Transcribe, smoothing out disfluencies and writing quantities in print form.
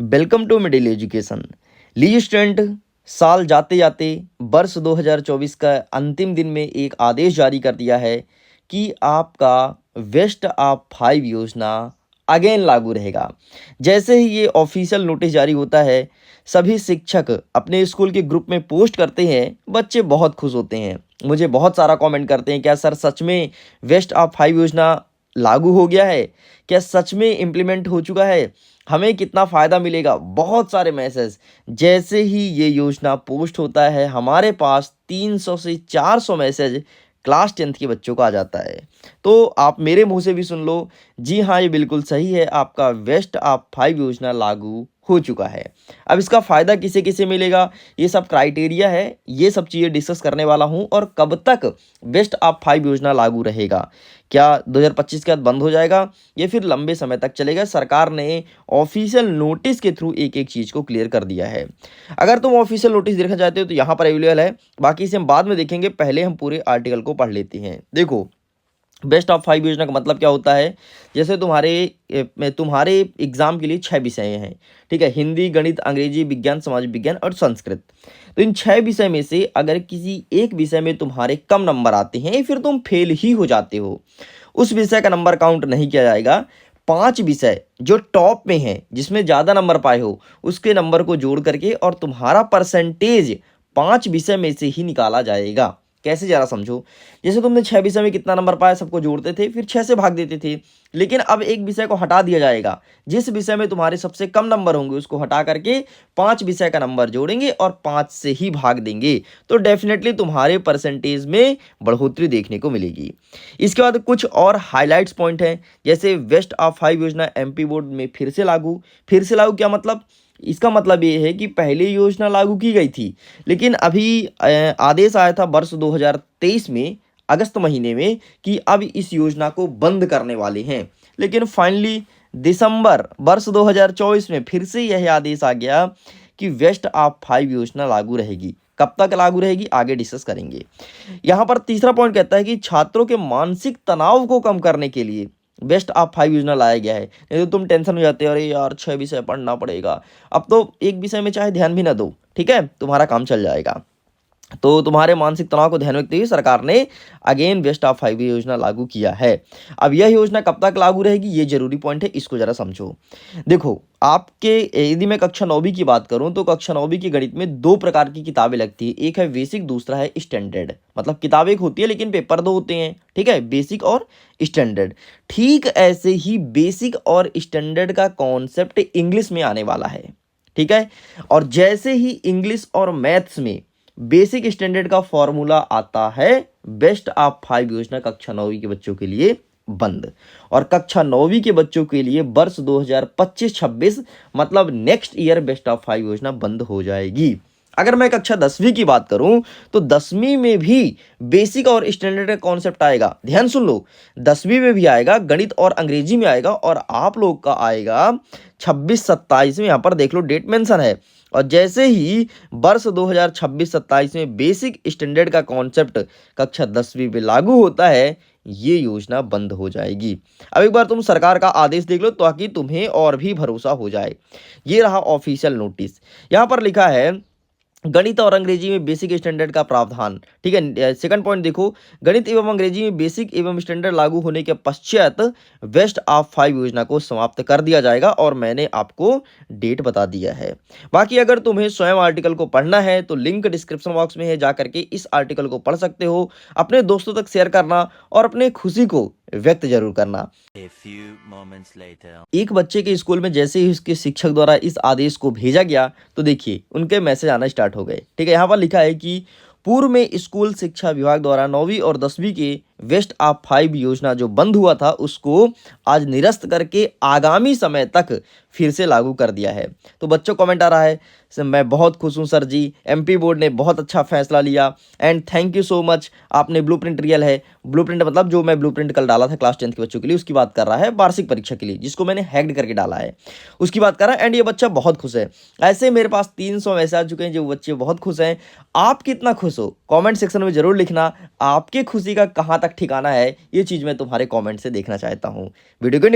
Welcome to middle education. लीजिए student, साल जाते जाते वर्ष 2024 का अंतिम दिन में एक आदेश जारी कर दिया है कि आपका वेस्ट ऑफ 5 योजना अगेन लागू रहेगा। जैसे ही ये ऑफिशियल नोटिस जारी होता है, सभी शिक्षक अपने स्कूल के ग्रुप में पोस्ट करते हैं। बच्चे बहुत खुश होते हैं, मुझे बहुत सारा कमेंट करते हैं, क्या सर सच में वेस्ट ऑफ 5 योजना लागू हो गया है? क्या सच में इम्प्लीमेंट हो चुका है? हमें कितना फ़ायदा मिलेगा? बहुत सारे मैसेज। जैसे ही ये योजना पोस्ट होता है, हमारे पास 300 से 400 मैसेज क्लास 10th के बच्चों का आ जाता है। तो आप मेरे मुंह से भी सुन लो, जी हाँ, ये बिल्कुल सही है, आपका वेस्ट ऑफ 5 योजना लागू हो चुका है। अब इसका फ़ायदा किसे किसे मिलेगा, ये सब क्राइटेरिया है, ये सब चीज़ें डिस्कस करने वाला हूँ। और कब तक वेस्ट ऑफ 5 योजना लागू रहेगा? क्या 2025 के बाद बंद हो जाएगा या फिर लंबे समय तक चलेगा? सरकार ने ऑफिशियल नोटिस के थ्रू एक एक चीज़ को क्लियर कर दिया है। अगर तुम ऑफिशियल नोटिस देखना चाहते हो तो यहाँ पर अवेलेबल है, बाकी इसे हम बाद में देखेंगे। पहले हम पूरे आर्टिकल को पढ़ लेते हैं। देखो, बेस्ट ऑफ 5 योजना का मतलब क्या होता है। जैसे तुम्हारे एग्जाम के लिए 6 विषय हैं, ठीक है, हिंदी, गणित, अंग्रेजी, विज्ञान, समाज विज्ञान और संस्कृत। तो इन 6 विषय में से अगर किसी एक विषय में तुम्हारे कम नंबर आते हैं, फिर तुम फेल ही हो जाते हो, उस विषय का नंबर काउंट नहीं किया जाएगा। 5 विषय जो टॉप में हैं, जिसमें ज़्यादा नंबर पाए हो, उसके नंबर को जोड़ करके और तुम्हारा परसेंटेज 5 विषय में से ही निकाला जाएगा। कैसे, जरा समझो। जैसे तुमने 6 विषय में कितना नंबर पाया, सबको जोड़ते थे, फिर 6 से भाग देते थे। लेकिन अब एक विषय को हटा दिया जाएगा। जिस विषय में तुम्हारे सबसे कम नंबर होंगे, उसको हटा करके 5 विषय का नंबर जोड़ेंगे और 5 से ही भाग देंगे। तो डेफिनेटली तुम्हारे परसेंटेज में बढ़ोतरी देखने को मिलेगी। इसके बाद कुछ और हाईलाइट्स पॉइंट हैं। जैसे वेस्ट ऑफ 5 योजना एमपी बोर्ड में फिर से लागू। फिर से लागू क्या मतलब? इसका मतलब ये है कि पहले योजना लागू की गई थी, लेकिन अभी आदेश आया था वर्ष 2023 में, अगस्त महीने में, कि अब इस योजना को बंद करने वाले हैं। लेकिन फाइनली दिसंबर वर्ष 2024 में फिर से यह आदेश आ गया कि वेस्ट ऑफ 5 योजना लागू रहेगी। कब तक लागू रहेगी, आगे डिस्कस करेंगे। यहाँ पर तीसरा पॉइंट कहता है कि छात्रों के मानसिक तनाव को कम करने के लिए बेस्ट ऑफ 5 योजना लाया गया है। नहीं तो तुम टेंशन हो जाते हो, अरे यार 6 विषय पढ़ना पड़ेगा। अब तो एक विषय में चाहे ध्यान भी ना दो, ठीक है, तुम्हारा काम चल जाएगा। तो तुम्हारे मानसिक तनाव को ध्यान में रखते हुए सरकार ने अगेन बेस्ट ऑफ 5 योजना लागू किया है। अब यह योजना कब तक लागू रहेगी, ये जरूरी पॉइंट है, इसको जरा समझो। देखो, आपके यदि मैं कक्षा 9वीं की बात करूं तो कक्षा 9वीं की गणित में 2 प्रकार की किताबें लगती है। एक है बेसिक, दूसरा है स्टैंडर्ड। मतलब किताबें एक होती है लेकिन पेपर 2 होते हैं, ठीक है, बेसिक और स्टैंडर्ड। ठीक ऐसे ही बेसिक और स्टैंडर्ड का कॉन्सेप्ट इंग्लिश में आने वाला है, ठीक है। और जैसे ही इंग्लिश और मैथ्स में बेसिक स्टैंडर्ड का फॉर्मूला आता है, बेस्ट ऑफ 5 योजना कक्षा 9वीं के बच्चों के लिए बंद। और कक्षा 9वीं के बच्चों के लिए वर्ष 2025-26 मतलब नेक्स्ट ईयर बेस्ट ऑफ 5 योजना बंद हो जाएगी। अगर मैं कक्षा 10वीं की बात करूं तो 10वीं में भी बेसिक और स्टैंडर्ड का कॉन्सेप्ट आएगा। ध्यान सुन लो, 10वीं में भी आएगा, गणित और अंग्रेजी में आएगा, और आप लोग का आएगा 26-27 में। यहाँ पर देख लो, डेट मेंशन है। और जैसे ही वर्ष 2026-27 में बेसिक स्टैंडर्ड का कॉन्सेप्ट कक्षा 10वीं में लागू होता है, ये योजना बंद हो जाएगी। अब एक बार तुम सरकार का आदेश देख लो ताकि तुम्हें और भी भरोसा हो जाए। ये रहा ऑफिशियल नोटिस। यहाँ पर लिखा है गणित और अंग्रेजी में बेसिक स्टैंडर्ड का प्रावधान, ठीक है। सेकंड पॉइंट देखो, गणित एवं अंग्रेजी में बेसिक एवं स्टैंडर्ड लागू होने के पश्चात वेस्ट ऑफ 5 योजना को समाप्त कर दिया जाएगा, और मैंने आपको डेट बता दिया है। बाकी अगर तुम्हें स्वयं आर्टिकल को पढ़ना है तो लिंक डिस्क्रिप्शन बॉक्स में है, जा करके इस आर्टिकल को पढ़ सकते हो। अपने दोस्तों तक शेयर करना और अपने खुशी को व्यक्त जरूर करना। एक बच्चे के स्कूल में जैसे ही उसके शिक्षक द्वारा इस आदेश को भेजा गया तो देखिए उनके मैसेज आना स्टार्ट हो गए, ठीक है। यहाँ पर लिखा है कि पूर्व में स्कूल शिक्षा विभाग द्वारा 9वीं और 10वीं के वेस्ट ऑफ 5 योजना जो बंद हुआ था, उसको आज निरस्त करके आगामी समय तक फिर से लागू कर दिया है। तो बच्चों कमेंट आ रहा है, मैं बहुत खुश हूं सर जी, एमपी बोर्ड ने बहुत अच्छा फैसला लिया and thank you so much. आपने ब्लूप्रिंट रियल है, ब्लूप्रिंट मतलब जो मैं ब्लूप्रिंट कल डाला था क्लास 10th के बच्चों के लिए, उसकी बात कर रहा है, वार्षिक परीक्षा के लिए, जिसको मैंने हैक्ड करके डाला है, उसकी बात कर रहा है। एंड ये बच्चा बहुत खुश है। ऐसे मेरे पास 300 मैसेज आ चुके हैं जो बच्चे बहुत खुश हैं। आप कितना खुश हो, कॉमेंट सेक्शन में जरूर लिखना। आपके खुशी का कहाँ तक ठिकाना है, ये चीज़ मैं तुम्हारे कॉमेंट से देखना चाहता हूँ। वीडियो को